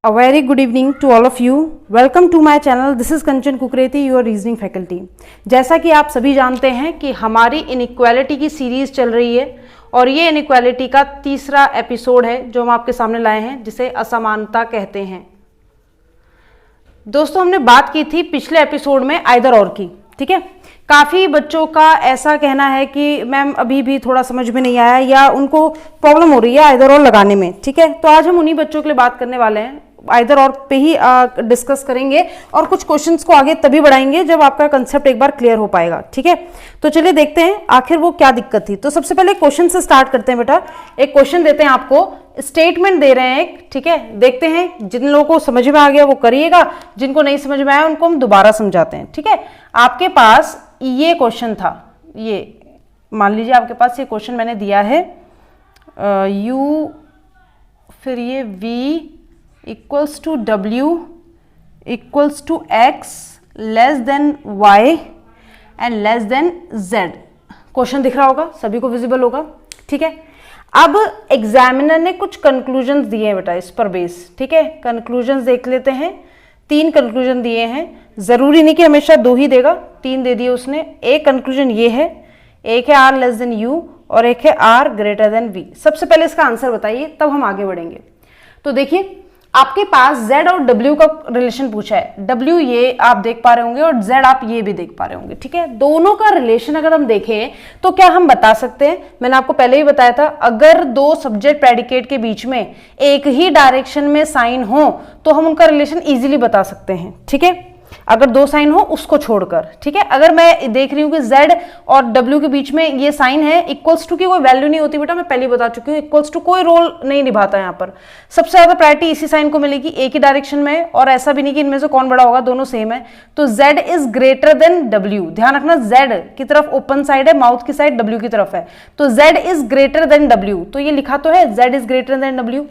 A very good evening to all of you. Welcome to my channel. This is Kanchan Kukreti, your reasoning faculty. जैसा कि आप सभी जानते हैं कि हमारी इनइक्वालिटी की सीरीज चल रही है और ये इनइक्वालिटी का तीसरा एपिसोड है जो हम आपके सामने लाए हैं, जिसे असमानता कहते हैं। दोस्तों, हमने बात की थी पिछले एपिसोड में आइदर और की, ठीक है। काफ़ी बच्चों का ऐसा कहना है कि मैम अभी भी थोड़ा समझ में नहीं आया या उनको प्रॉब्लम हो रही है आइदर और लगाने में, ठीक है। तो आज हम उन्हीं बच्चों के लिए बात करने वाले हैं, आइदर और पे ही डिस्कस करेंगे और कुछ क्वेश्चंस को आगे तभी बढ़ाएंगे जब आपका कंसेप्ट एक बार क्लियर हो पाएगा, ठीक है। तो चलिए देखते हैं आखिर वो क्या दिक्कत थी। तो सबसे पहले क्वेश्चन से स्टार्ट करते हैं बेटा। एक क्वेश्चन देते हैं आपको, स्टेटमेंट दे रहे हैं एक, ठीक है। देखते हैं, जिन लोगों को समझ में आ गया वो करिएगा, जिनको नहीं समझ में आया उनको हम दोबारा समझाते हैं, ठीक है। आपके पास ये क्वेश्चन था, ये मान लीजिए आपके पास ये क्वेश्चन मैंने दिया है, u फिर ये v equals to w equals to x less than y and less than z। Question दिख रहा होगा, सभी को विजिबल होगा, ठीक है। अब एग्जामिनर ने कुछ कंक्लूजन्स दिए हैं बेटा इस पर बेस, ठीक है। कंक्लूजन्स देख लेते हैं। 3 कंक्लूजन दिए हैं, जरूरी नहीं कि हमेशा 2 ही देगा, 3 दे दिए उसने। एक कंक्लूजन ये है, एक है r लेस देन u और एक है r ग्रेटर देन v। सबसे पहले इसका आंसर बताइए, तब हम आगे बढ़ेंगे। तो देखिए, आपके पास z और w का रिलेशन पूछा है। w ये आप देख पा रहे होंगे और z आप ये भी देख पा रहे होंगे, ठीक है। दोनों का रिलेशन अगर हम देखें तो क्या हम बता सकते हैं, मैंने आपको पहले ही बताया था, अगर 2 सब्जेक्ट प्रेडिकेट के बीच में एक ही डायरेक्शन में साइन हो तो हम उनका रिलेशन इजीली बता सकते हैं, ठीक है। अगर 2 साइन हो उसको छोड़कर, ठीक है। अगर मैं देख रही हूँ कि z और w के बीच में ये साइन है, इक्वल्स टू की कोई वैल्यू नहीं होती बेटा, मैं पहले बता चुकी हूँ। इक्वल्स टू कोई रोल नहीं निभाता यहाँ पर। सबसे ज्यादा प्रायोरिटी इसी साइन को मिलेगी, एक ही डायरेक्शन में, और ऐसा भी नहीं कि इनमें से कौन बड़ा होगा, दोनों सेम है। तो z is greater then w। ध्यान रखना, z की तरफ ओपन साइड है, माउथ की साइड w की तरफ है, तो z is greater then w। तो ये लिखा तो है z is greater then w।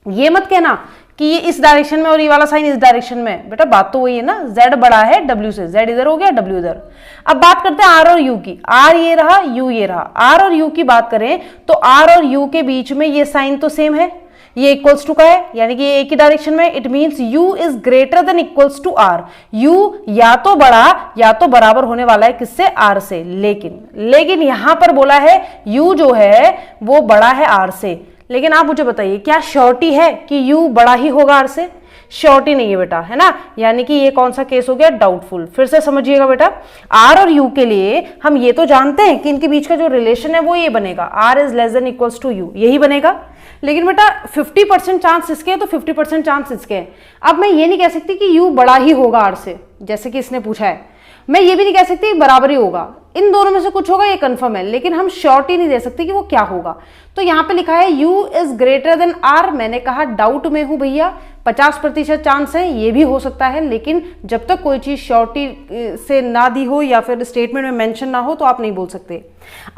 ये मत कहना कि ये इस डायरेक्शन में और ये वाला साइन इस डायरेक्शन में, बेटा बात तो वही है ना, z बड़ा है w से, z इधर हो गया w इधर। अब बात करते हैं r और u की। r ये रहा, u ये रहा। r और u की बात करें तो r और u के बीच में ये साइन तो सेम है, ये इक्वल्स टू का है, यानी कि ये एक ही डायरेक्शन में। It means u is greater than equals to r। u या तो बड़ा या तो बराबर होने वाला है किससे, r से। लेकिन यहां पर बोला है u जो है वो बड़ा है r से। लेकिन आप मुझे बताइए, क्या श्योरिटी है कि u बड़ा ही होगा r से? श्योरिटी नहीं है बेटा, है ना। यानी कि ये कौन सा केस हो गया, डाउटफुल। फिर से समझिएगा बेटा, r और u के लिए हम ये तो जानते हैं कि इनके बीच का जो रिलेशन है वो ये बनेगा, r is less than equals to u, यही बनेगा। लेकिन बेटा 50% चांस इसके है तो 50% चांस इसके है। अब मैं ये नहीं कह सकती कि u बड़ा ही होगा r से, जैसे कि इसने पूछा है। मैं ये भी नहीं कह सकती बराबर ही होगा, इन दोनों में से कुछ होगा, ये कंफर्म है। लेकिन हम श्योरिटी नहीं दे सकते कि वो क्या होगा। तो यहाँ पे लिखा है u is greater then r। मैंने कहा डाउट में हूं भैया, 50% चांस है, ये भी हो सकता है। लेकिन जब तक कोई चीज श्योरिटी से ना दी हो या फिर स्टेटमेंट में मेंशन ना हो तो आप नहीं बोल सकते।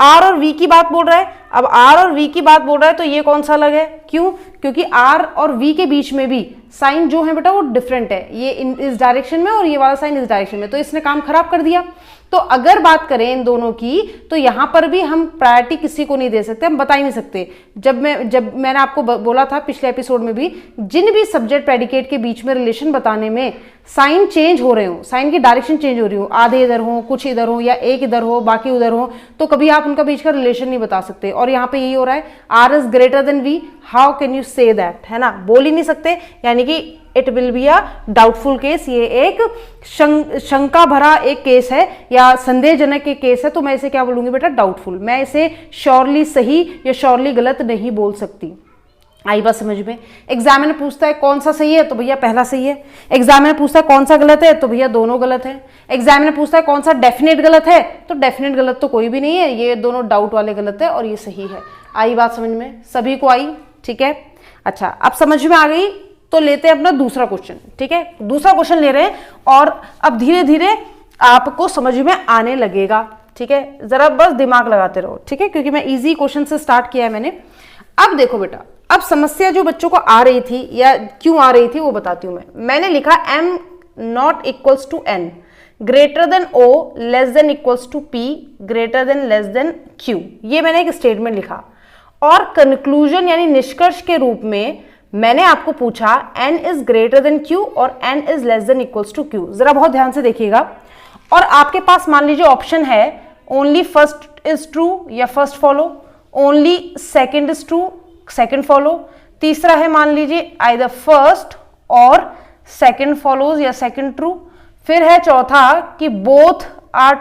r और v की बात बोल रहा है। अब r और v की बात बोल रहा है तो ये कौन सा अलग है, क्यों? क्योंकि r और v के बीच में भी साइन जो है बेटा वो डिफरेंट है, ये इस डायरेक्शन में और ये वाला साइन इस डायरेक्शन में, तो इसने काम खराब कर दिया। तो अगर बात करें इन दोनों की तो यहां पर भी हम प्रायोरिटी किसी को नहीं दे सकते, हम बता ही नहीं सकते। जब मैंने आपको बोला था पिछले एपिसोड में भी, जिन भी सब्जेक्ट प्रेडिकेट के बीच में रिलेशन बताने में साइन चेंज हो रहे हो, साइन की डायरेक्शन चेंज हो रही हो, आधे इधर हो, कुछ इधर हो, या एक इधर हो बाकी उधर हो, तो कभी आप उनका बीच का रिलेशन नहीं बता सकते। और यहाँ पे यही हो रहा है, r is greater then v। How can you say that, है ना, बोल ही नहीं सकते। यानी कि it will be a doubtful case. ये एक शंका भरा एक केस है या संदेहजनक एक केस है, तो मैं इसे क्या बोलूंगी बेटा, डाउटफुल। मैं इसे श्योरली सही या श्योरली गलत नहीं बोल सकती। आई बात समझ में। एग्जामिनर पूछता है कौन सा सही है, तो भैया पहला सही है। एग्जामिनर पूछता है कौन सा गलत है, तो भैया दोनों गलत है। एग्जामिनर पूछता है कौन सा डेफिनेट गलत है, तो डेफिनेट गलत तो कोई भी नहीं है, ये दोनों डाउट वाले गलत है और ये सही है। आई बात समझ में, सभी को आई, ठीक है। अच्छा, अब समझ में आ गई तो लेते हैं अपना दूसरा क्वेश्चन, ठीक है। दूसरा क्वेश्चन ले रहे हैं और अब धीरे धीरे आपको समझ में आने लगेगा, ठीक है। जरा बस दिमाग लगाते रहो, ठीक है, क्योंकि मैं इजी क्वेश्चन से स्टार्ट किया है मैंने। अब देखो बेटा, अब समस्या जो बच्चों को आ रही थी या क्यों आ रही थी वो बताती हूं मैंने लिखा m not equals to n greater than o less than equals to p greater than less than q। ये मैंने एक स्टेटमेंट लिखा और कंक्लूजन यानी निष्कर्ष के रूप में मैंने आपको पूछा n is greater than q और n is less than equals to q। जरा बहुत ध्यान से देखिएगा, और आपके पास मान लीजिए ऑप्शन है ओनली फर्स्ट इज ट्रू या first follow, only second is true second follow, तीसरा है मान लीजिए आइदर फर्स्ट और सेकंड फॉलोज या सेकंड ट्रू, फिर है चौथा कि बोथ आर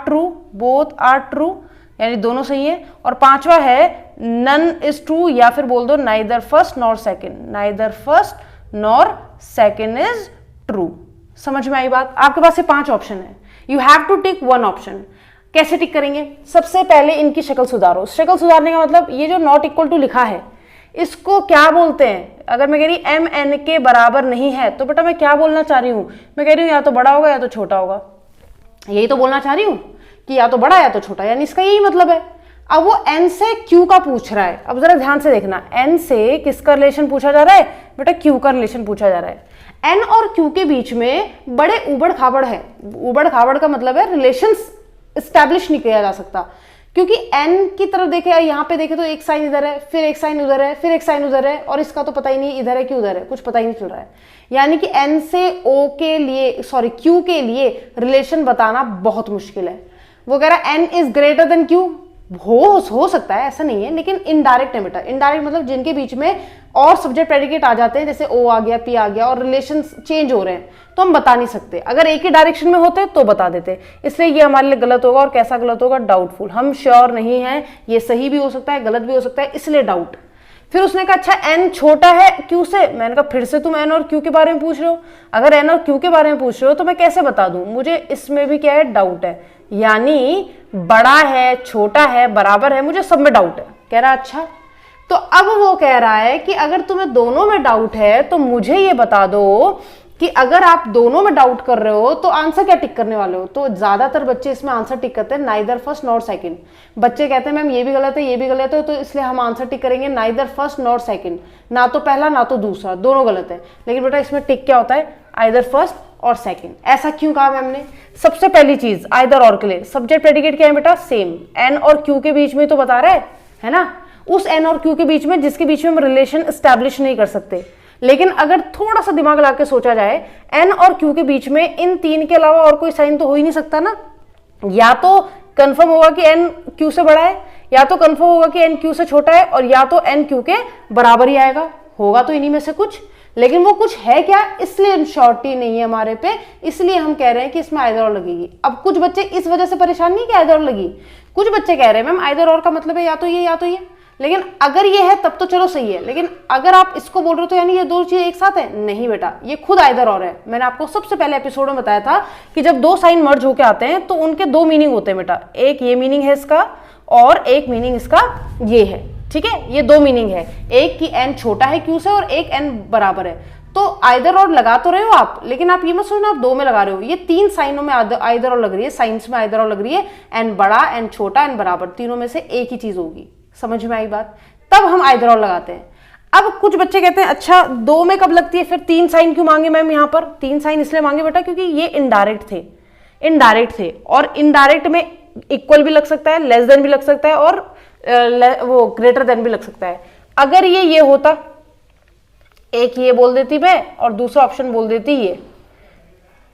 ट्रू यानी दोनों सही है, और पांचवा है नन इज ट्रू या फिर बोल दो neither first nor second is true. समझ में आई बात? आपके पास ये 5 ऑप्शन है, you have to tick one option. कैसे टिक करेंगे? सबसे पहले इनकी शक्ल सुधारो। शक्ल सुधारने का मतलब ये जो नॉट इक्वल टू लिखा है इसको क्या बोलते हैं? अगर मैं कह रही एम एन के बराबर नहीं है तो बेटा मैं क्या बोलना चाह रही हूं? मैं कह रही हूं या तो बड़ा होगा या तो छोटा होगा, यही तो बोलना चाह रही हूं कि या तो बड़ा या तो छोटा, यानी इसका यही मतलब है। अब वो n से q का पूछ रहा है, अब जरा ध्यान से देखना, n से किसका रिलेशन पूछा जा रहा है? बेटा q का रिलेशन पूछा जा रहा है। n और q के बीच में बड़े उबड़ खाबड़ है। उबड़ खाबड़ का मतलब है रिलेशन स्टैब्लिश नहीं किया जा सकता, क्योंकि n की तरफ देखे, यहाँ पे देखे तो एक साइन इधर है, फिर एक साइन उधर है, फिर एक साइन उधर है, और इसका तो पता ही नहीं इधर है कि उधर है, कुछ पता ही नहीं चल रहा है। यानी कि n से o के लिए q के लिए रिलेशन बताना बहुत मुश्किल है। वो कह रहा है n is greater than q, हो सकता है, ऐसा नहीं है, लेकिन इनडायरेक्ट है बेटा। इनडायरेक्ट मतलब जिनके बीच में और सब्जेक्ट प्रेडिकेट आ जाते हैं, जैसे o आ गया, p आ गया, और रिलेशन चेंज हो रहे हैं, तो हम बता नहीं सकते। अगर एक ही डायरेक्शन में होते तो बता देते, इसलिए ये हमारे लिए गलत होगा। और कैसा गलत होगा? डाउटफुल। हम श्योर नहीं है, ये सही भी हो सकता है, गलत भी हो सकता है, इसलिए डाउट। फिर उसने कहा अच्छा n छोटा है q से। मैंने कहा फिर से तुम n और q के बारे में पूछ रहे हो, अगर n और q के बारे में पूछ रहे हो तो मैं कैसे बता दूं? मुझे इसमें भी क्या है? डाउट है, यानी बड़ा है, छोटा है, बराबर है, मुझे सब में डाउट है। कह रहा अच्छा, तो अब वो कह रहा है कि अगर तुम्हें दोनों में डाउट है तो मुझे ये बता दो कि अगर आप दोनों में डाउट कर रहे हो तो आंसर क्या टिक करने वाले हो? तो ज्यादातर बच्चे इसमें आंसर टिक करते हैं नाइदर फर्स्ट नॉर सेकंड। बच्चे कहते हैं मैम ये भी गलत है, ये भी गलत है, तो इसलिए हम आंसर टिक करेंगे नाइदर फर्स्ट नॉर सेकंड, ना तो पहला ना तो दूसरा, दोनों गलत है। लेकिन बेटा इसमें टिक क्या होता है? आइदर फर्स्ट और सेकंड। ऐसा क्यों कहा मैम ने? सबसे पहली चीज आइदर और के लिए सब्जेक्ट प्रेडिकेट क्या है बेटा? सेम। एन और क्यू के बीच में तो बता रहा है ना, उस एन और क्यू के बीच में जिसके बीच में हम रिलेशन स्टैब्लिश नहीं कर सकते। लेकिन अगर थोड़ा सा दिमाग लगा के सोचा जाए, एन और क्यू के बीच में इन तीन के अलावा और कोई साइन तो हो ही नहीं सकता ना। या तो कंफर्म होगा कि एन क्यू से बड़ा है, या तो कंफर्म होगा कि एन क्यू से छोटा है, और या तो एन क्यू के बराबर ही आएगा। होगा तो इन्हीं में से कुछ, लेकिन वो कुछ है क्या? इसलिए श्योरिटी नहीं है हमारे पे, इसलिए हम कह रहे हैं कि इसमें आइदर और लगेगी। अब कुछ बच्चे इस वजह से परेशान नहीं कि आइदर और लगी, कुछ बच्चे कह रहे हैं मैम आइदर और का मतलब है या तो ये या तो ये। लेकिन अगर ये है तब तो चलो सही है, लेकिन अगर आप इसको बोल रहे हो तो यानी ये दो चीजें एक साथ है? नहीं बेटा, ये खुद आइदर और है। मैंने आपको सबसे पहले एपिसोड में बताया था कि जब दो साइन मर्ज होके आते हैं तो उनके दो मीनिंग होते हैं बेटा, एक ये मीनिंग है इसका और एक मीनिंग इसका ये है। ठीक है, ये दो मीनिंग है, एक कि एन छोटा है क्यू से और एक एन बराबर है। तो आइदर और लगा तो रहे हो आप, लेकिन आप ये मत सोचना आप दो में लगा रहे हो। ये तीन साइनों में आइदर और लग रही है, साइंस में आइदर और लग रही है। एन बड़ा, एन छोटा, एन बराबर, तीनों में से एक ही चीज होगी। समझ में आई बात? तब हम आइदर और लगाते हैं। अब कुछ बच्चे कहते हैं अच्छा दो में कब लगती है, फिर तीन साइन क्यों मांगे मैम? यहाँ पर तीन साइन इसलिए मांगे बेटा क्योंकि ये इनडायरेक्ट थे, और इनडायरेक्ट में इक्वल भी लग सकता है, लेस देन भी लग सकता है, और वो ग्रेटर देन भी लग सकता है। अगर ये होता, एक ये बोल देती मैं और दूसरा ऑप्शन बोल देती ये।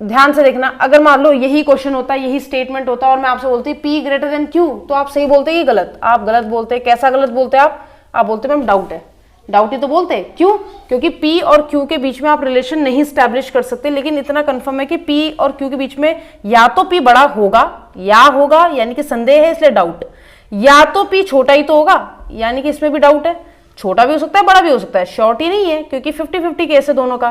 ध्यान से देखना, अगर मान लो यही क्वेश्चन होता, यही स्टेटमेंट होता और मैं आपसे बोलती P ग्रेटर देन Q, तो आप सही बोलते कि गलत? आप गलत बोलते। कैसा गलत बोलते आप बोलते मैम डाउट है। डाउट ही तो बोलते। क्यों? क्योंकि P और Q के बीच में आप रिलेशन नहीं स्टैब्लिश कर सकते, लेकिन इतना कंफर्म है कि P और Q के बीच में या तो P बड़ा होगा या होगा, यानी कि संदेह है इसलिए डाउट, या तो P छोटा ही तो होगा, यानी कि इसमें भी डाउट है। छोटा भी हो सकता है, बड़ा भी हो सकता है, श्योरिटी नहीं है क्योंकि 50-50 केस है दोनों का।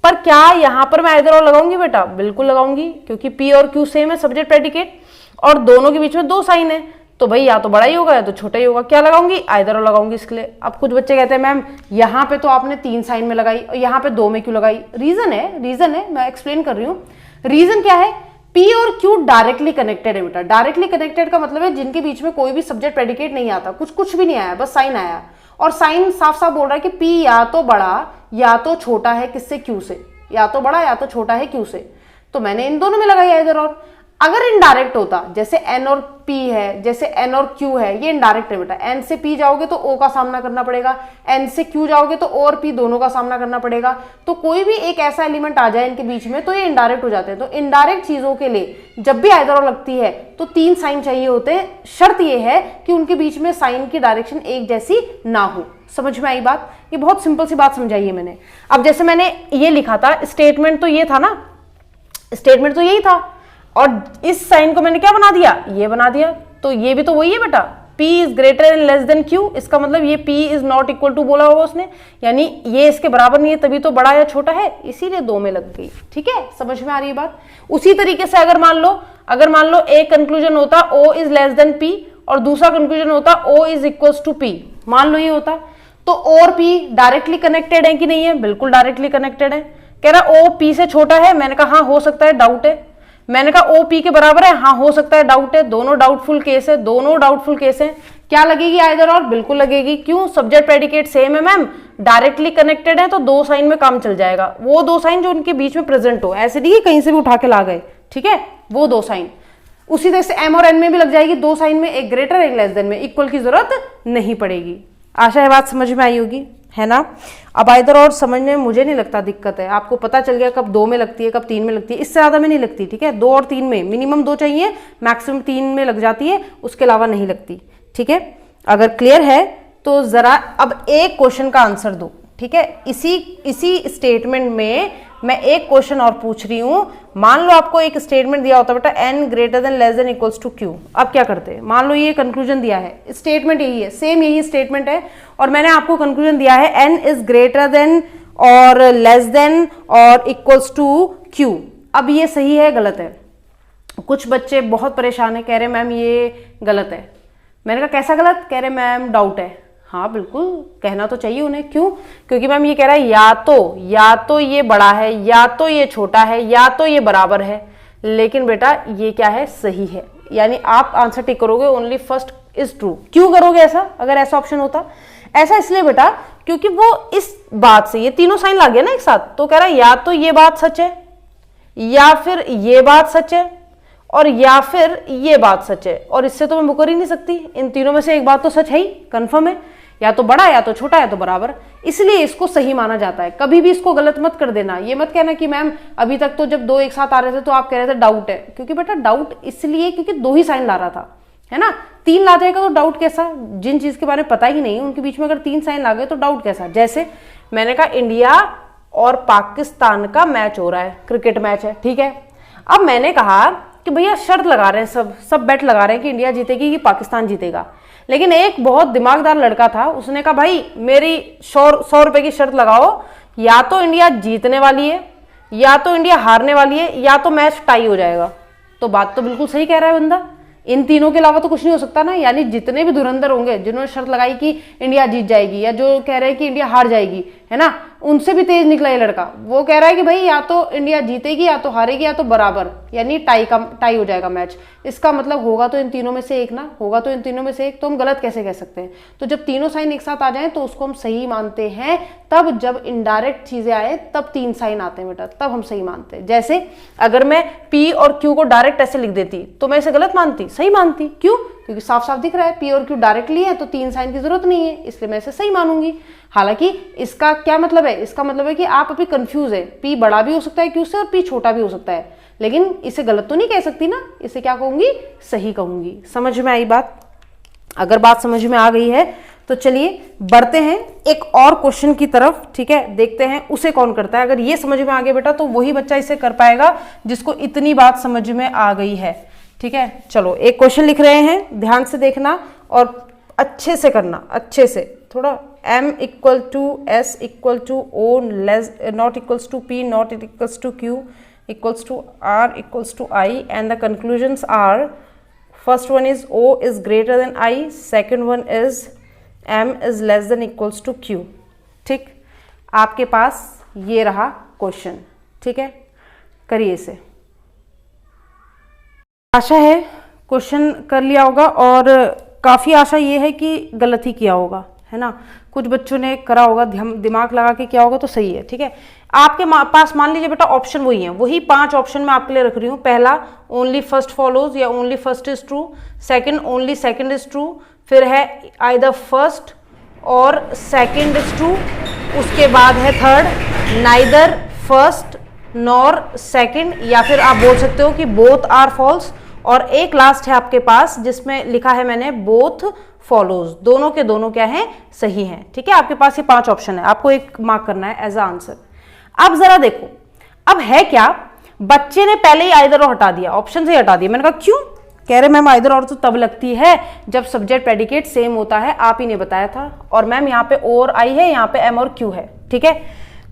पर क्या यहां पर मैं आइदर और लगाऊंगी बेटा? बिल्कुल लगाऊंगी, क्योंकि P और Q सेम है सब्जेक्ट प्रेडिकेट, और दोनों के बीच में दो साइन है, तो भाई या तो बड़ा ही होगा या तो छोटा ही होगा। क्या लगाऊंगी? आइदर और लगाऊंगी इसके लिए। अब कुछ बच्चे कहते हैं मैम यहाँ पे तो आपने तीन साइन में लगाई और यहाँ पे दो में क्यों लगाई? रीजन है, मैं एक्सप्लेन कर रही हूँ। रीजन क्या है? P और Q डायरेक्टली कनेक्टेड है बेटा। डायरेक्टली कनेक्टेड का मतलब है जिनके बीच में कोई भी सब्जेक्ट प्रेडिकेट नहीं आता, कुछ भी नहीं आया, बस साइन आया, और साइन साफ साफ बोल रहा है कि P या तो बड़ा या तो छोटा है किससे? Q से। या तो बड़ा या तो छोटा है Q से। तो मैंने इन दोनों में लगाई आइदर और। अगर इनडायरेक्ट होता, जैसे एन और पी है, जैसे एन और क्यू है, ये इनडायरेक्ट है बेटा, एन से पी जाओगे तो ओ का सामना करना पड़ेगा, एन से क्यू जाओगे तो ओ और पी दोनों का सामना करना पड़ेगा। तो कोई भी एक ऐसा एलिमेंट आ जाए इनके बीच में तो ये इनडायरेक्ट हो जाते हैं। तो इनडायरेक्ट चीजों के लिए जब भी आइदर और लगती है तो 3 साइन चाहिए होते हैं। शर्त ये है कि उनके बीच में साइन की डायरेक्शन एक जैसी ना हो। समझ में आई बात? ये बहुत सिंपल सी बात समझाई है मैंने। अब जैसे मैंने ये लिखा था, स्टेटमेंट तो ये था ना, स्टेटमेंट तो यही था, और इस साइन को मैंने क्या बना दिया, ये बना दिया। तो ये भी तो वही है बेटा, P is greater and less than Q। इसका मतलब ये P is not equal to बोला होगा उसने, यानी ये इसके बराबर नहीं है, तभी तो बड़ा या छोटा है, इसीलिए 2 में लग गई। ठीक है, समझ में आ रही है बात? उसी तरीके से अगर मान लो एक कंक्लूजन होता O is less than P और दूसरा कंक्लूजन होता O is equal to P, मान लो ये होता, तो O और P डायरेक्टली कनेक्टेड है कि नहीं है? बिल्कुल डायरेक्टली कनेक्टेड है। कह रहा O P से छोटा है, मैंने कहा हाँ हो सकता है, डाउट है। मैंने कहा O P के बराबर है, हाँ हो सकता है, डाउट है। दोनों डाउटफुल केस है, दोनों डाउटफुल केस है। क्या लगेगी आइदर और? बिल्कुल लगेगी। क्यों? सब्जेक्ट प्रेडिकेट सेम है मैम, डायरेक्टली कनेक्टेड है, तो 2 साइन में काम चल जाएगा। वो 2 साइन जो उनके बीच में प्रेजेंट हो, ऐसे नहीं कहीं से भी उठा के ला गए, ठीक है, वो 2 साइन। उसी तरह से M और N में भी लग जाएगी, 2 साइन में, एक ग्रेटर एक लेस देन में, इक्वल की जरूरत नहीं पड़ेगी। आशा है बात समझ में आई होगी, है ना? अब आइदर और समझने में मुझे नहीं लगता दिक्कत है, आपको पता चल गया कब 2 में लगती है, कब 3 में लगती है, इससे ज्यादा में नहीं लगती। ठीक है, 2 और 3 में, मिनिमम 2 चाहिए, मैक्सिमम 3 में लग जाती है, उसके अलावा नहीं लगती। ठीक है, अगर क्लियर है तो जरा अब एक क्वेश्चन का आंसर दो। ठीक है, इसी स्टेटमेंट में मैं एक क्वेश्चन और पूछ रही हूं। मान लो आपको एक स्टेटमेंट दिया होता बेटा, n greater than less than equals to q। अब क्या करते हैं? मान लो ये कंक्लूजन दिया है, स्टेटमेंट यही है, सेम यही स्टेटमेंट है, और मैंने आपको कंक्लूजन दिया है n इज ग्रेटर देन और लेस देन और इक्वल्स टू q। अब ये सही है गलत है? कुछ बच्चे बहुत परेशान है, कह रहे मैम ये गलत है। मैंने कहा कैसा गलत? कह रहे मैम डाउट है। हाँ बिल्कुल, कहना तो चाहिए उन्हें। क्यों? क्योंकि मैम ये कह रहा है या तो ये बड़ा है, या तो ये छोटा है, या तो ये बराबर है। लेकिन बेटा ये क्या है? सही है, यानी आप आंसर टिक करोगे, ओनली फर्स्ट इज ट्रू। क्यों करोगे ऐसा अगर ऐसा ऑप्शन होता? ऐसा इसलिए बेटा क्योंकि वो इस बात से, ये तीनों साइन ला गया ना एक साथ, तो कह रहा है या तो ये बात सच है, या फिर ये बात सच है, और या फिर ये बात सच है, और इससे तो मैं मुकर ही नहीं सकती। इन तीनों में से एक बात तो सच है ही, कंफर्म है, या तो बड़ा, या तो छोटा, या तो बराबर। इसलिए इसको सही माना जाता है। कभी भी इसको गलत मत कर देना। ये मत कहना कि मैम अभी तक तो जब 2 एक साथ आ रहे थे तो आप कह रहे थे डाउट है, क्योंकि बेटा डाउट इसलिए क्योंकि 2 ही साइन ला रहा था, है ना। 3 ला जाएगा तो डाउट कैसा? जिन चीज के बारे में पता ही नहीं उनके बीच में अगर 3 साइन ला गए तो डाउट कैसा? जैसे मैंने कहा इंडिया और पाकिस्तान का मैच हो रहा है, क्रिकेट मैच है, ठीक है। अब मैंने कहा कि भैया शर्त लगा रहे हैं, सब बेट लगा रहे हैं कि इंडिया जीतेगी कि पाकिस्तान जीतेगा। लेकिन एक बहुत दिमागदार लड़का था, उसने कहा भाई मेरी 100 रुपए की शर्त लगाओ, या तो इंडिया जीतने वाली है, या तो इंडिया हारने वाली है, या तो मैच टाई हो जाएगा। तो बात तो बिल्कुल सही कह रहा है बंदा, इन तीनों के अलावा तो कुछ नहीं हो सकता ना। यानी जितने भी धुरंधर होंगे जिन्होंने शर्त लगाई कि इंडिया जीत जाएगी, या जो कह रहे हैं कि इंडिया हार जाएगी, है ना, उनसे भी तेज निकला ये लड़का। वो कह रहा है कि भाई या तो इंडिया जीतेगी, या तो हारेगी, या तो बराबर, यानी टाई हो जाएगा मैच। इसका मतलब होगा तो इन तीनों में से एक ना, होगा तो इन तीनों में से एक। तो हम गलत कैसे कह सकते हैं? तो जब तीनों साइन एक साथ आ जाए तो उसको हम सही मानते हैं। तब जब इनडायरेक्ट चीजें आए तब 3 साइन आते हैं बेटा, तब हम सही मानते हैं। जैसे अगर मैं P और Q को डायरेक्ट ऐसे लिख देती तो मैं इसे गलत मानती? सही मानती। क्यों? क्योंकि साफ साफ दिख रहा है P और Q डायरेक्टली है, तो 3 साइन की जरूरत नहीं है, इसलिए मैं इसे सही मानूंगी। हालांकि इसका क्या मतलब है? इसका मतलब है कि आप अभी कंफ्यूज है, P बड़ा भी हो सकता है Q से और P छोटा भी हो सकता है, लेकिन इसे गलत तो नहीं कह सकती ना, इसे क्या कहूंगी? सही कहूंगी। समझ में आई बात? अगर बात समझ में आ गई है तो चलिए बढ़ते हैं एक और क्वेश्चन की तरफ। ठीक है, देखते हैं उसे कौन करता है। अगर ये समझ में आ गया बेटा तो वही बच्चा इसे कर पाएगा जिसको इतनी बात समझ में आ गई है। ठीक है, चलो एक क्वेश्चन लिख रहे हैं, ध्यान से देखना और अच्छे से करना, अच्छे से थोड़ा। m equal to s equal to o less not equals to p not equals to q equals to r equals to I, and the conclusions are, first one is O is greater than I, second one is M is less than equals to Q। ठीक, आपके पास ये रहा question. ठीक है, करिए इसे। आशा है question कर लिया होगा, और काफी आशा ये है कि गलत ही किया होगा, है ना। कुछ बच्चों ने करा होगा, दिमाग लगा के किया होगा तो सही है, ठीक है। आपके पास मान लीजिए बेटा ऑप्शन वही है, वही 5 ऑप्शन मैं आपके लिए रख रही हूँ। पहला ओनली फर्स्ट फॉलोज या only first is true, second only second is true, फिर है आइदर फर्स्ट और सेकंड इज ट्रू, उसके बाद है third neither first nor second, या फिर आप बोल सकते हो कि बोथ आर फॉल्स, और एक लास्ट है आपके पास जिसमें लिखा है मैंने बोथ फॉलोज, दोनों के दोनों क्या है, सही हैं, ठीक है। आपके पास ये 5 ऑप्शन है, आपको एक मार्क करना है एज अ आंसर। अब जरा देखो, अब है क्या, बच्चे ने पहले ही आइदर और हटा दिया, ऑप्शन से ही हटा दिया। मैंने कहा क्यों, कह रहे मैम आइदर और तो तब लगती है जब सब्जेक्ट प्रेडिकेट सेम होता है, आप ही ने बताया था, और मैम यहाँ पे ओ और आई है, यहाँ पे एम और क्यू है, ठीक है।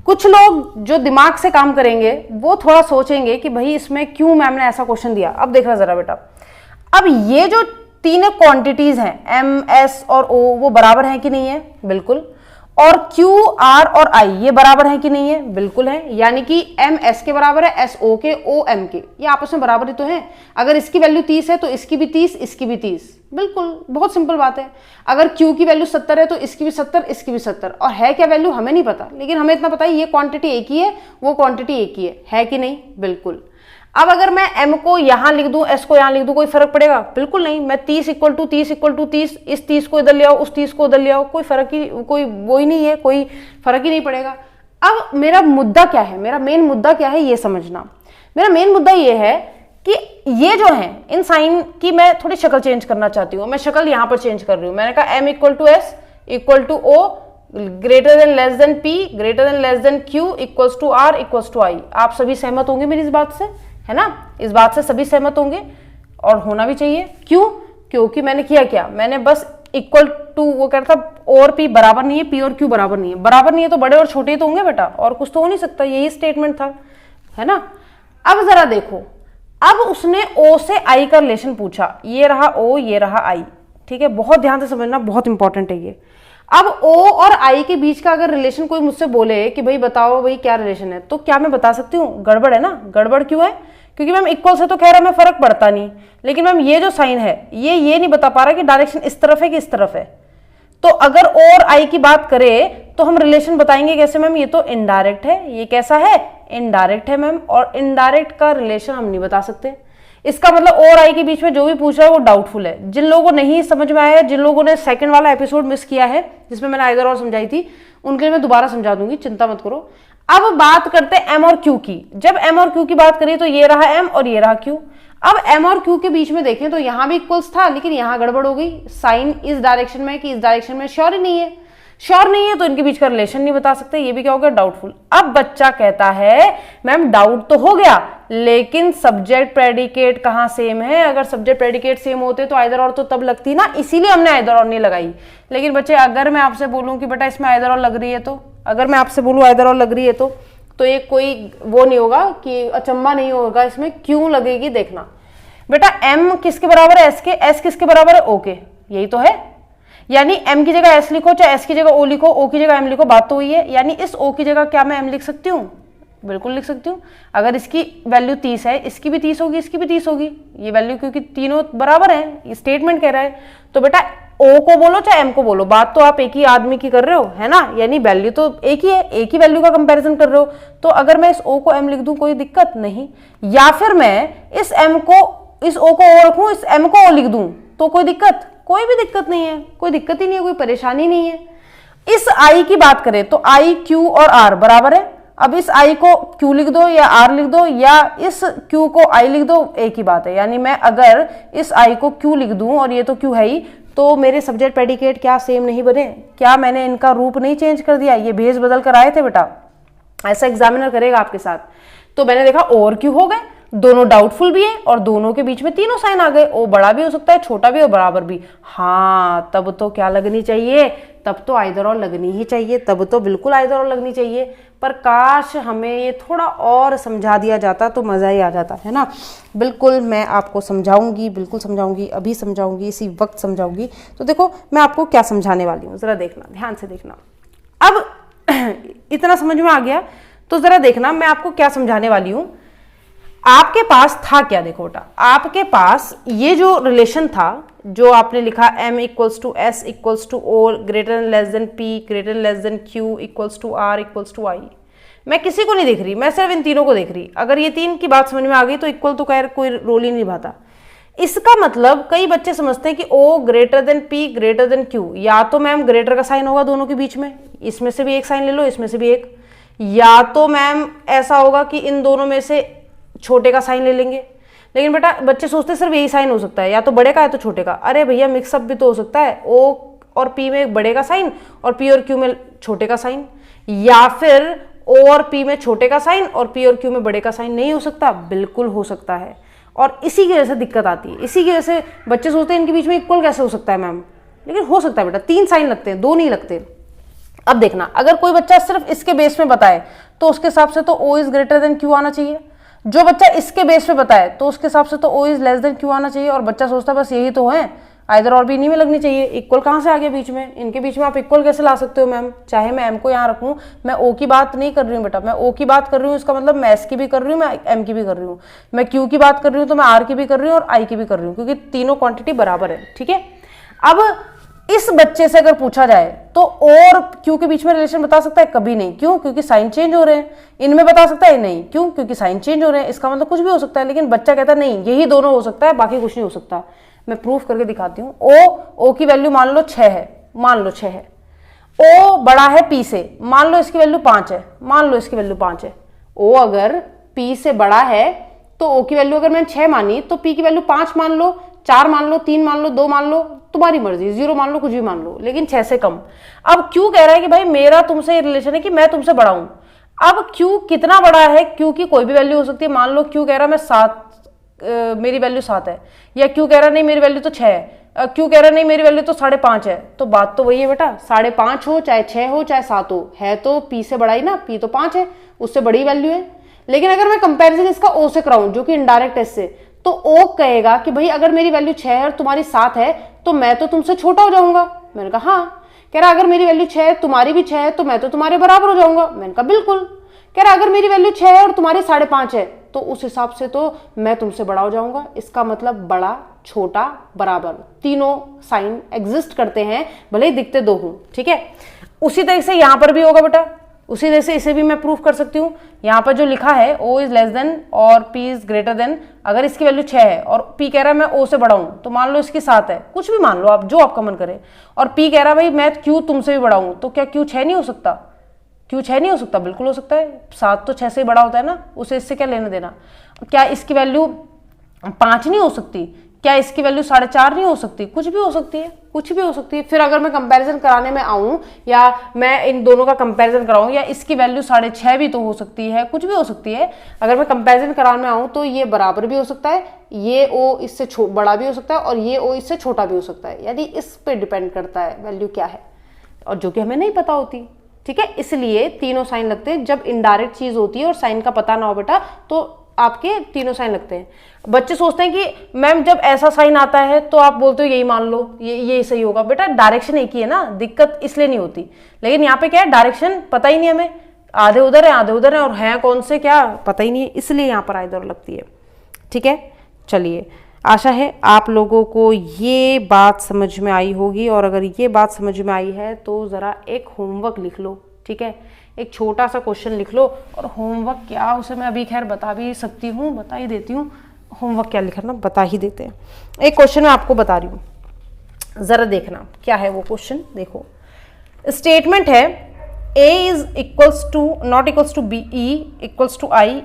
कुछ लोग जो दिमाग से काम करेंगे वो थोड़ा सोचेंगे कि भाई इसमें क्यों मैम ने ऐसा क्वेश्चन दिया। अब देखना जरा बेटा, अब ये जो तीनों क्वांटिटीज हैं एम एस और ओ, वो बराबर हैं कि नहीं है, बिल्कुल। और क्यू आर और आई ये बराबर हैं कि नहीं है, बिल्कुल है। यानी कि एम एस के बराबर है, एस ओ के, ओ एम के, ये आपस में बराबर ही तो है। अगर इसकी वैल्यू 30 है तो इसकी भी 30, इसकी भी 30, बिल्कुल बहुत सिंपल बात है। अगर क्यू की वैल्यू 70 है तो इसकी भी 70, इसकी भी 70, और है क्या वैल्यू हमें नहीं पता, लेकिन हमें इतना पता है ये क्वांटिटी एक ही है, वो क्वांटिटी एक ही है कि नहीं, बिल्कुल। अब अगर मैं m को यहां लिख दूं, s को यहां लिख दूं, कोई फर्क पड़ेगा, बिल्कुल नहीं। मैं 30 इक्वल टू 30 इक्वल टू 30, इस 30 को इधर ले आओ, उस 30 को उधर ले आओ, कोई फर्क ही, कोई वो ही नहीं है, कोई फर्क ही नहीं पड़ेगा। अब मेरा मुद्दा क्या है, मेरा मेन मुद्दा क्या है ये समझना। मेरा मेन मुद्दा ये है कि ये जो है इन साइन की मैं थोड़ी शक्ल चेंज करना चाहती हूँ, मैं शक्ल यहां पर चेंज कर रही हूँ। मैंने कहा m equal to S equal to O greater than less than p greater than less than q equals to r equals to i। आप सभी सहमत होंगे मेरी इस बात से, है ना, इस बात से सभी सहमत होंगे, और होना भी चाहिए। क्यों, क्योंकि मैंने किया क्या, मैंने बस इक्वल टू, वो कहता और p बराबर नहीं है, p और q बराबर नहीं है, बराबर नहीं है तो बड़े और छोटे तो होंगे बेटा, और कुछ तो हो नहीं सकता, यही स्टेटमेंट था, है ना। अब जरा देखो, अब उसने o से i का रिलेशन पूछा, ये रहा o, ये रहा i, ठीक है, बहुत ध्यान से समझना, बहुत इंपॉर्टेंट है ये। अब o और i के बीच का अगर रिलेशन कोई मुझसे बोले कि भाई बताओ भाई क्या रिलेशन है, तो क्या मैं बता सकती हूँ, गड़बड़ है ना। गड़बड़ क्यों है, क्योंकि मैम इक्वल से तो कह रहा मैं फर्क पड़ता नहीं, लेकिन मैम ये जो साइन है ये नहीं बता पा रहा कि डायरेक्शन इस तरफ है कि इस तरफ है। तो अगर o और i की बात करें तो हम रिलेशन बताएंगे कैसे मैम, ये तो इनडायरेक्ट है, ये कैसा है, इनडायरेक्ट है मैम, और इनडायरेक्ट का रिलेशन हम नहीं बता सकते। इसका मतलब ओ और आई के बीच में जो भी पूछ रहा है वो डाउटफुल है। जिन लोगों को नहीं समझ में आया है, जिन लोगों ने सेकंड वाला एपिसोड मिस किया है जिसमें मैंने आइदर और समझाई थी, उनके लिए मैं दोबारा समझा दूंगी, चिंता मत करो। अब बात करते हैं एम और क्यू की। जब एम और क्यू की बात करिए तो ये रहा एम और ये रहा क्यू। अब एम और क्यू के बीच में देखें तो यहां भी इक्वल्स था, लेकिन यहां गड़बड़ हो गई, साइन इस डायरेक्शन में कि इस डायरेक्शन में श्योर ही नहीं है, श्योर नहीं है तो इनके बीच का रिलेशन नहीं बता सकते, ये भी क्या हो गया, डाउटफुल। अब बच्चा कहता है मैम डाउट तो हो गया, लेकिन सब्जेक्ट प्रेडिकेट कहाँ सेम है, अगर सब्जेक्ट प्रेडिकेट सेम होते तो आइदर और तो तब लगती ना, इसीलिए हमने आइदर और नहीं लगाई। लेकिन बच्चे अगर मैं आपसे बोलूं कि बेटा इसमें आइदर और लग रही है, तो अगर मैं आपसे बोलूं आइदर और लग रही है तो ये कोई वो नहीं होगा कि अचंबा नहीं होगा इसमें क्यों लगेगी। देखना बेटा, m किसके बराबर है, s के, s किसके बराबर है, o के, यही तो है। यानी m की जगह s लिखो, चाहे s की जगह o लिखो, o की जगह m लिखो, बात तो वही है। यानी इस o की जगह क्या मैं m लिख सकती हूँ, बिल्कुल लिख सकती हूँ। अगर इसकी वैल्यू 30 है, इसकी भी 30 होगी, इसकी भी 30 होगी, ये वैल्यू क्योंकि तीनों बराबर है, स्टेटमेंट कह रहा है। तो बेटा o को बोलो चाहे m को बोलो, बात तो आप एक ही आदमी की कर रहे हो, है ना, यानी वैल्यू तो एक ही है, एक ही वैल्यू का कंपैरिजन कर रहे हो। तो अगर मैं इस o को m लिख दूं कोई दिक्कत नहीं, या फिर मैं इस m को, इस o को o रखूं, इस m को o लिख दूं तो कोई दिक्कत, कोई भी दिक्कत नहीं है, कोई दिक्कत ही नहीं है, कोई परेशानी नहीं है। इस i की बात करें तो i, q और r बराबर है। अब इस i को q लिख दो या r लिख दो, या इस q को i लिख दो, एक ही बात है। यानी मैं अगर इस i को q लिख दूं और ये तो q है ही, तो मेरे सब्जेक्ट प्रेडिकेट क्या सेम नहीं बने, क्या मैंने इनका रूप नहीं चेंज कर दिया, ये भेज बदल कर आए थे बेटा, ऐसा एग्जामिनर करेगा आपके साथ। तो मैंने देखा o और q हो गए, दोनों डाउटफुल भी है और दोनों के बीच में तीनों साइन आ गए, ओ बड़ा भी हो सकता है, छोटा भी और बराबर भी। हाँ, तब तो क्या लगनी चाहिए, तब तो आइदर और लगनी ही चाहिए, तब तो बिल्कुल आइदर और लगनी चाहिए। पर काश हमें ये थोड़ा और समझा दिया जाता तो मज़ा ही आ जाता, है ना। बिल्कुल मैं आपको समझाऊंगी, बिल्कुल समझाऊंगी, अभी समझाऊंगी, इसी वक्त समझाऊंगी। तो देखो मैं आपको क्या समझाने वाली हूँ, ज़रा देखना, ध्यान से देखना। अब इतना समझ में आ गया तो ज़रा देखना मैं आपको क्या समझाने वाली हूँ। आपके पास था क्या, देखो बेटा, आपके पास ये जो रिलेशन था जो आपने लिखा m equals to s equals to o greater than less than p greater than less than q equals to r equals to i, मैं किसी को नहीं देख रही, मैं सिर्फ इन तीनों को देख रही। अगर ये तीन की बात समझ में आ गई तो इक्वल तो खैर कोई रोल ही नहीं निभाता। इसका मतलब कई बच्चे समझते हैं कि o greater then p greater than q, या तो मैम ग्रेटर का साइन होगा दोनों के बीच में, इसमें से भी एक साइन ले लो, इसमें से भी एक, या तो मैम ऐसा होगा कि इन दोनों में से छोटे का साइन ले लेंगे। लेकिन बेटा बच्चे सोचते सिर्फ यही साइन हो सकता है, या तो बड़े का है तो छोटे का। अरे भैया मिक्सअप भी तो हो सकता है, o और p में बड़े का साइन और p और q में छोटे का साइन, या फिर o और p में छोटे का साइन और p और q में बड़े का साइन। नहीं हो सकता? बिल्कुल हो सकता है। और इसी की वजह से दिक्कत आती है, इसी की वजह से बच्चे सोचते हैं इनके बीच में इक्वल कैसे हो सकता है मैम, लेकिन हो सकता है बेटा, तीन साइन लगते हैं, दो नहीं लगते। अब देखना, अगर कोई बच्चा सिर्फ इसके बेस में बताए तो उसके हिसाब से तो o is greater than q आना चाहिए। जो बच्चा इसके बेस पे बताए तो उसके हिसाब से तो o is less than q आना चाहिए। और बच्चा सोचता है बस यही तो है, आइदर और भी इन्हीं में लगनी चाहिए। इक्वल कहाँ से आ गया बीच में? इनके बीच में आप इक्वल कैसे ला सकते हो मैम? चाहे मैं m को यहाँ रखूँ, मैं o की बात नहीं कर रही हूँ बेटा, मैं o की बात कर रही हूँ, इसका मतलब मैं s की भी कर रही हूँ, मैं m की भी कर रही हूँ, मैं q की बात कर रही हूँ तो मैं r की भी कर रही हूँ और i की भी कर रही हूँ, क्योंकि तीनों क्वांटिटी बराबर है। ठीक है, अब इस बच्चे से अगर पूछा जाए तो o और q के बीच में रिलेशन बता सकता है? कभी नहीं। क्यों? क्योंकि साइन चेंज हो रहे हैं। इनमें बता सकता है? नहीं। क्यों? क्योंकि साइन चेंज हो रहे हैं। इसका मतलब कुछ भी हो सकता है, लेकिन बच्चा कहता है नहीं यही दोनों हो सकता है, बाकी कुछ नहीं हो सकता। मैं प्रूफ करके दिखाती हूँ। o की वैल्यू मान लो 6 है, मान लो 6 है। o बड़ा है p से, मान लो इसकी वैल्यू 5 है, मान लो इसकी वैल्यू 5 है। o अगर p से बड़ा है तो o की वैल्यू अगर मैंने 6 मानी तो p की वैल्यू 5 मान लो, 4 मान लो, 3 मान लो, 2 मान लो, तुम्हारी मर्जी, 0 मान लो, कुछ भी मान लो, लेकिन 6 से कम। अब q कह रहा है कि भाई मेरा तुमसे ये रिलेशन है कि मैं तुमसे बड़ा हूं। अब q कितना बड़ा है? q की कोई भी वैल्यू हो सकती है। मान लो q कह रहा है मैं 7, मेरी वैल्यू 7 है, या q कह रहा नहीं मेरी वैल्यू तो 6 है, q कह रहा नहीं मेरी वैल्यू तो 5.5 है। तो बात तो वही है बेटा, 5.5 हो चाहे 6 हो चाहे 7 हो, है तो p से बड़ा ही ना, p तो 5 है, उससे बड़ी वैल्यू है। लेकिन अगर मैं कंपैरिजन इसका o से कराऊं, जो कि इनडायरेक्ट टेस्ट से, तो o कहेगा कि भाई अगर मेरी वैल्यू 6 है और तुम्हारी 7 है तो मैं तो तुमसे छोटा हो जाऊंगा। मैंने कहा हाँ। कह रहा अगर मेरी वैल्यू 6 है, तुम्हारी भी 6 है, तो मैं तो तुम्हारे बराबर हो जाऊंगा। मैंने कहा बिल्कुल। कह रहा अगर मेरी वैल्यू 6 है और तुम्हारी 5.5 है तो उस हिसाब से तो मैं तुमसे बड़ा हो जाऊंगा। इसका मतलब बड़ा, छोटा, बराबर, तीनों साइन एग्जिस्ट करते हैं, भले ही दिखते दो हों। ठीक है, उसी तरह से यहां पर भी होगा बेटा, उसी तरह से इसे भी मैं प्रूफ कर सकती हूँ। यहाँ पर जो लिखा है o इज लेस देन और p इज ग्रेटर देन, अगर इसकी वैल्यू 6 है और p कह रहा है मैं o से बड़ा हूँ, तो मान लो इसकी 7 है, कुछ भी मान लो आप, जो आपका मन करे, और p कह रहा है भाई मैं q तुमसे भी बड़ा हूँ, तो क्या q 6 नहीं हो सकता? q 6 नहीं हो सकता? बिल्कुल हो सकता है। 7 तो 6 से ही बड़ा होता है ना, उसे इससे क्या लेना देना। क्या इसकी वैल्यू 5 नहीं हो सकती? क्या इसकी वैल्यू 4.5 नहीं हो सकती? कुछ भी हो सकती है, कुछ भी हो सकती है। फिर अगर मैं कंपैरिजन कराने में आऊं या मैं इन दोनों का कंपैरिजन कराऊं, या इसकी वैल्यू 6.5 भी तो हो सकती है, कुछ भी हो सकती है। अगर मैं कंपैरिजन कराने में आऊं तो ये बराबर भी हो सकता है, ये o इससे बड़ा भी हो सकता है और ये o इससे छोटा भी हो सकता है। यानी इस पे डिपेंड करता है वैल्यू क्या है, और जो कि हमें नहीं पता होती। ठीक है, इसलिए तीनों साइन लगते हैं। जब इनडायरेक्ट चीज होती है और साइन का पता ना हो बेटा, तो आपके तीनों साइन लगते हैं। बच्चे सोचते हैं कि मैम जब ऐसा साइन आता है तो आप बोलते हो यही मान लो, ये सही होगा। बेटा डायरेक्शन एक ही है ना, दिक्कत इसलिए नहीं होती। लेकिन यहाँ पे क्या है, डायरेक्शन पता ही नहीं हमें, आधे उधर है आधे उधर है, और है कौन से क्या पता ही नहीं है, इसलिए यहाँ पर आइदर लगती है। ठीक है, चलिए, आशा है आप लोगों को ये बात समझ में आई होगी, और अगर ये बात समझ में आई है तो ज़रा एक होमवर्क लिख लो। ठीक है, एक छोटा सा क्वेश्चन लिख लो, और होमवर्क क्या उसे मैं अभी खैर बता भी सकती हूँ, बता ही देती हूँ। होमवर्क क्या लिखना बता ही देते हैं। एक क्वेश्चन मैं आपको बता रही हूँ, ज़रा देखना क्या है वो क्वेश्चन। देखो, स्टेटमेंट है a is equals to not equals to b, e equals to i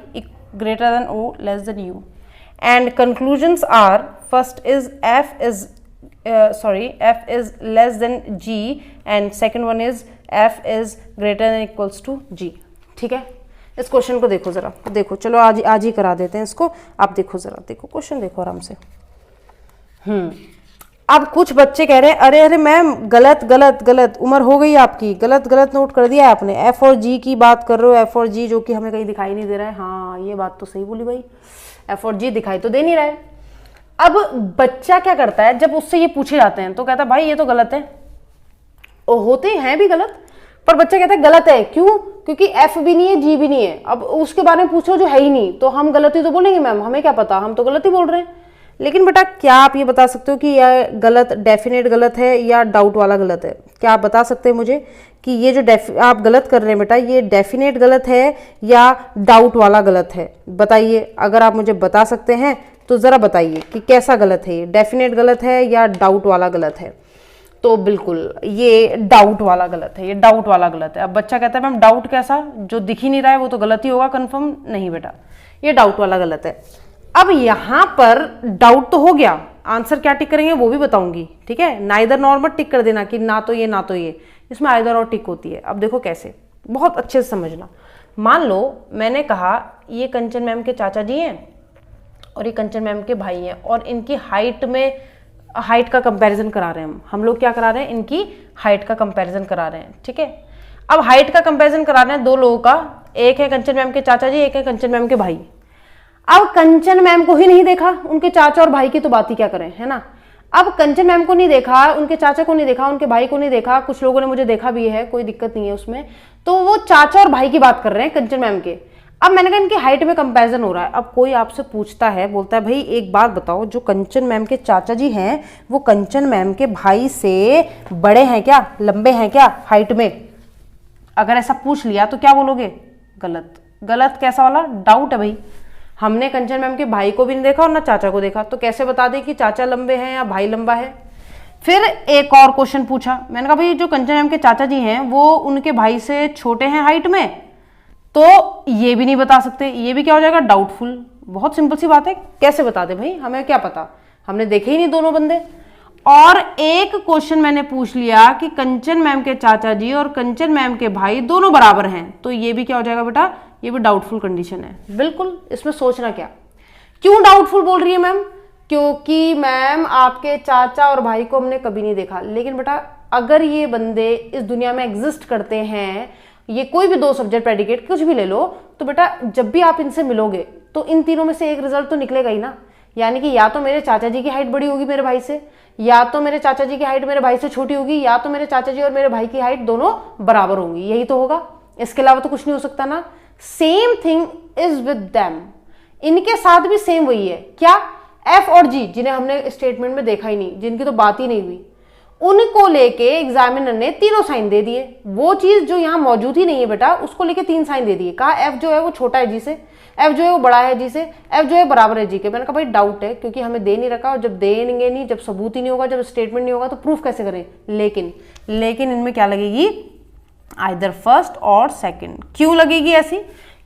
greater than o less than u, and conclusions are first is f is less than g and second one is f is greater than equals to g। ठीक है, इस question को देखो जरा, देखो, चलो आज ही करा देते हैं इसको। आप देखो जरा, देखो क्वेश्चन देखो आराम से। अब कुछ बच्चे कह रहे हैं अरे मैम गलत गलत गलत, उम्र हो गई आपकी, गलत गलत नोट कर दिया आपने, एफ और जी की बात कर रहे हो, एफ और जी जो कि हमें कहीं दिखाई नहीं दे रहा है। हाँ, ये बात तो सही बोली भाई, एफ और जी दिखाई तो दे नहीं रहा है। अब बच्चा क्या करता है, जब उससे ये पूछे जाते हैं तो कहता है भाई ये तो गलत है, और होते हैं भी गलत, पर बच्चा कहता है गलत है। क्यों? क्योंकि एफ भी नहीं है जी भी नहीं है। अब उसके बारे में पूछो जो है ही नहीं, तो हम गलती तो बोलेंगे मैम, हमें क्या पता, हम तो गलती बोल रहे हैं। लेकिन बेटा क्या आप ये बता सकते हो कि यह गलत, डेफिनेट गलत है या डाउट वाला गलत है? क्या आप बता सकते हैं मुझे कि ये जो आप गलत कर रहे हैं बेटा, ये डेफिनेट गलत है या डाउट वाला गलत है? बताइए, अगर आप मुझे बता सकते हैं तो ज़रा बताइए कि कैसा गलत है, ये डेफिनेट गलत है या डाउट वाला गलत है? तो बिल्कुल ये डाउट वाला गलत है, ये डाउट वाला गलत है। अब बच्चा कहता है मैम डाउट कैसा, जो दिख ही नहीं रहा है वो तो गलत ही होगा कंफर्म? नहीं बेटा, ये डाउट वाला गलत है। अब यहां पर डाउट तो हो गया, आंसर क्या टिक करेंगे वो भी बताऊंगी, ठीक है? नाइदर नॉर मत टिक कर देना कि ना तो ये ना तो ये, इसमें आइदर और टिक होती है। अब देखो कैसे, बहुत अच्छे से समझना। मान लो मैंने कहा ये कंचन मैम के चाचा जी हैं और ये कंचन मैम के भाई हैं, और इनकी हाइट का कंपैरिजन करा रहे हैं हम लोग क्या करा रहे हैं, इनकी हाइट का कंपैरिजन करा रहे हैं, ठीक है? अब हाइट का कंपैरिजन करा रहे हैं दो लोगों का, एक है कंचन मैम के चाचा जी, एक है कंचन मैम के भाई। अब कंचन मैम को ही नहीं देखा, उनके चाचा और भाई की तो बात ही क्या करें, है ना? अब कंचन मैम को नहीं देखा, उनके चाचा को नहीं देखा, उनके भाई को नहीं देखा, कुछ लोगों ने मुझे देखा भी है, कोई दिक्कत नहीं है उसमें, तो वो चाचा और भाई की बात कर रहे हैं कंचन मैम के। अब मैंने कहा इनकी हाइट में कंपैरिजन हो रहा है। अब कोई आपसे पूछता है, बोलता है भाई एक बात बताओ, जो कंचन मैम के चाचा जी हैं वो कंचन मैम के भाई से बड़े हैं क्या, लंबे हैं क्या हाइट में? अगर ऐसा पूछ लिया तो क्या बोलोगे? गलत। गलत कैसा वाला? डाउट है भाई। हमने कंचन मैम के भाई को भी नहीं देखा और ना चाचा को देखा, तो कैसे बता दें कि चाचा लंबे हैं या भाई लंबा है? फिर एक और क्वेश्चन पूछा, मैंने कहा भाई जो कंचन मैम के चाचा जी हैं वो उनके भाई से छोटे हैं हाइट में, तो ये भी नहीं बता सकते, ये भी क्या हो जाएगा? डाउटफुल। बहुत सिंपल सी बात है, कैसे बता दे भाई, हमें क्या पता, हमने देखे ही नहीं दोनों बंदे। और एक क्वेश्चन मैंने पूछ लिया कि कंचन मैम के चाचा जी और कंचन मैम के भाई दोनों बराबर हैं, तो ये भी क्या हो जाएगा बेटा? ये भी डाउटफुल कंडीशन है। बिल्कुल, इसमें सोचना क्या। क्यों डाउटफुल बोल रही है मैम? क्योंकि मैम आपके चाचा और भाई को हमने कभी नहीं देखा। लेकिन बेटा अगर ये बंदे इस दुनिया में एग्जिस्ट करते हैं, ये कोई भी दो सब्जेक्ट प्रेडिकेट कुछ भी ले लो, तो बेटा जब भी आप इनसे मिलोगे तो इन तीनों में से एक रिजल्ट तो निकलेगा ही ना। यानी कि या तो मेरे चाचा जी की हाइट बड़ी होगी मेरे भाई से, या तो मेरे चाचा जी की हाइट मेरे भाई से छोटी होगी, या तो मेरे चाचा जी और मेरे भाई की हाइट दोनों बराबर होंगी। यही तो होगा, इसके अलावा तो कुछ नहीं हो सकता ना। Same thing is with them, इनके साथ भी सेम वही है। क्या? एफ और जी, जिन्हें हमने स्टेटमेंट में देखा ही नहीं, जिनकी तो बात ही नहीं हुई, उनको लेके एग्जामिनर ने तीनों साइन दे दिए। वो चीज जो यहाँ मौजूद ही नहीं है बेटा, उसको लेके 3 साइन दे दिए। कहा एफ जो है वो छोटा है जी से, एफ जो है वो बड़ा है जी से, एफ जो है बराबर है जी के। मैंने कहा भाई डाउट है, क्योंकि हमें दे नहीं रखा, और जब देंगे नहीं, जब सबूत ही नहीं होगा, जब स्टेटमेंट नहीं होगा, तो प्रूफ कैसे करें? लेकिन इनमें क्या लगेगी? आइदर फर्स्ट और सेकंड। क्यों लगेगी ऐसी?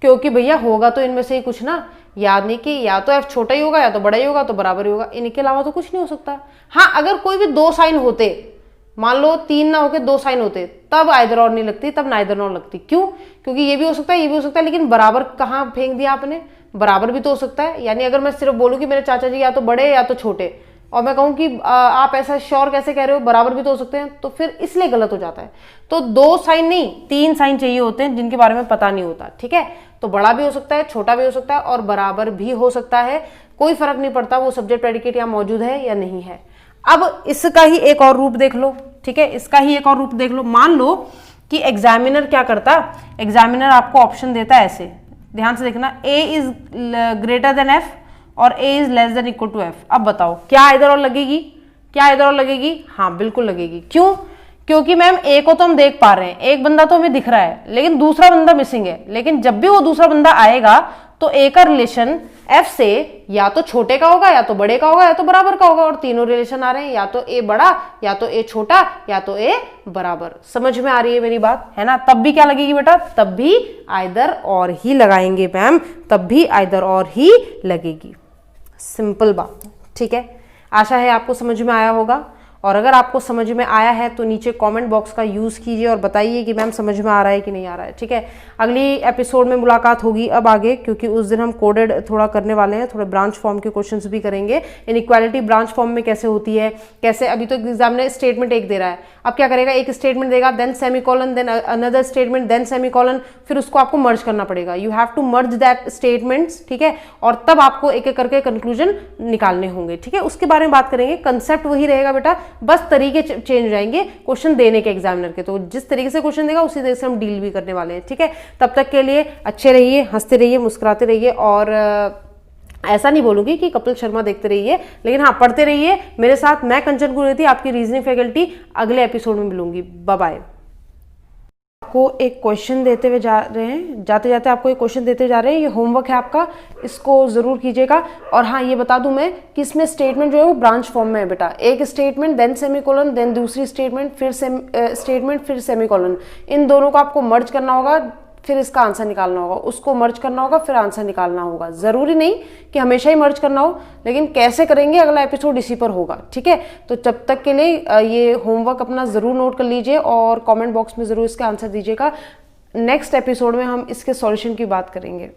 क्योंकि भैया होगा तो इनमें से ही कुछ ना। याद नहीं कि या तो एफ छोटा ही होगा या तो बड़ा ही होगा, तो बराबर ही होगा, इनके अलावा तो कुछ नहीं हो सकता। हाँ, अगर कोई भी 2 साइन होते, मान लो 3 ना होके 2 साइन होते, तब आइदर और नहीं लगती, तब नाइदर नॉर लगती। क्यों? क्योंकि ये भी हो सकता है, ये भी हो सकता है, लेकिन बराबर कहाँ फेंक दिया आपने? बराबर भी तो हो सकता है। यानी अगर मैं सिर्फ बोलूं कि मेरे चाचा जी या तो बड़े या तो छोटे, और मैं कहूं कि आप ऐसा श्योर कैसे कह रहे हो, बराबर भी तो हो सकते हैं, तो फिर इसलिए गलत हो जाता है। तो 2 साइन नहीं 3 साइन चाहिए होते हैं, जिनके बारे में पता नहीं होता, ठीक है? तो बड़ा भी हो सकता है, छोटा भी हो सकता है, और बराबर भी हो सकता है। कोई फर्क नहीं पड़ता वो सब्जेक्ट प्रेडिकेट यहाँ मौजूद है या नहीं है। अब इसका ही एक और रूप देख लो, ठीक है? इसका ही एक और रूप देख लो। मान लो कि एग्जामिनर क्या करता, एग्जामिनर आपको ऑप्शन देता है ऐसे, ध्यान से देखना, A is greater than F और A is less than equal to F. अब बताओ क्या इधर और लगेगी? क्या इधर और लगेगी? हाँ बिल्कुल लगेगी। क्यों? क्योंकि मैम ए को तो हम देख पा रहे हैं, एक बंदा तो हमें दिख रहा है, लेकिन दूसरा बंदा मिसिंग है। लेकिन जब भी वो दूसरा बंदा आएगा तो ए का रिलेशन एफ से या तो छोटे का होगा, या तो बड़े का होगा, या तो बराबर का होगा। और तीनों रिलेशन आ रहे हैं, या तो ए बड़ा, या तो ए छोटा, या तो ए बराबर। समझ में आ रही है मेरी बात, है ना? तब भी क्या लगेगी बेटा? तब भी आइदर और ही लगाएंगे मैम, तब भी आइदर और ही लगेगी। सिंपल बात, ठीक है? आशा है आपको समझ में आया होगा। और अगर आपको समझ में आया है तो नीचे कमेंट बॉक्स का यूज़ कीजिए और बताइए कि मैम समझ में आ रहा है कि नहीं आ रहा है, ठीक है? अगली एपिसोड में मुलाकात होगी अब आगे, क्योंकि उस दिन हम कोडेड थोड़ा करने वाले हैं, थोड़े ब्रांच फॉर्म के क्वेश्चंस भी करेंगे। इनइक्वालिटी ब्रांच फॉर्म में कैसे होती है, कैसे, अभी तो एग्जाम ने स्टेटमेंट एक दे रहा है, अब क्या करेगा, एक स्टेटमेंट देगा, then semicolon, then another statement, then semicolon, फिर उसको आपको मर्ज करना पड़ेगा। You have to merge that statements, ठीक है? और तब आपको एक एक करके कंक्लूजन निकालने होंगे, ठीक है? उसके बारे में बात करेंगे। कंसेप्ट वही रहेगा बेटा, बस तरीके चेंज हो जाएंगे क्वेश्चन देने के एग्जामिनर के। तो जिस तरीके से क्वेश्चन देगा उसी तरीके से हम डील भी करने वाले हैं, ठीक है? तब तक के लिए अच्छे रहिए, हंसते रहिए, मुस्कुराते रहिए, और ऐसा नहीं बोलूंगी कि कपिल शर्मा देखते रहिए, लेकिन हाँ पढ़ते रहिए मेरे साथ। मैं कंचन गुरुरती, आपकी रीजनिंग फैकल्टी, अगले एपिसोड में मिलूंगी। Bye bye. आपको एक क्वेश्चन देते हुए जा रहे हैं, जाते जाते आपको एक क्वेश्चन देते जा रहे हैं, ये होमवर्क है आपका, इसको जरूर कीजिएगा। और हाँ ये बता दूं मैं कि इसमें स्टेटमेंट जो है वो ब्रांच फॉर्म में है बेटा। एक स्टेटमेंट देन सेमीकोलन, देन दूसरी स्टेटमेंट, फिर स्टेटमेंट, फिर सेमीकोलन, इन दोनों को आपको मर्ज करना होगा, फिर इसका आंसर निकालना होगा, उसको मर्ज करना होगा, फिर आंसर निकालना होगा। जरूरी नहीं कि हमेशा ही मर्ज करना हो, लेकिन कैसे करेंगे अगला एपिसोड इसी पर होगा, ठीक है। तो जब तक के लिए ये होमवर्क अपना जरूर नोट कर लीजिए और कमेंट बॉक्स में जरूर इसका आंसर दीजिएगा। नेक्स्ट एपिसोड में हम इसके सॉल्यूशन की बात करेंगे।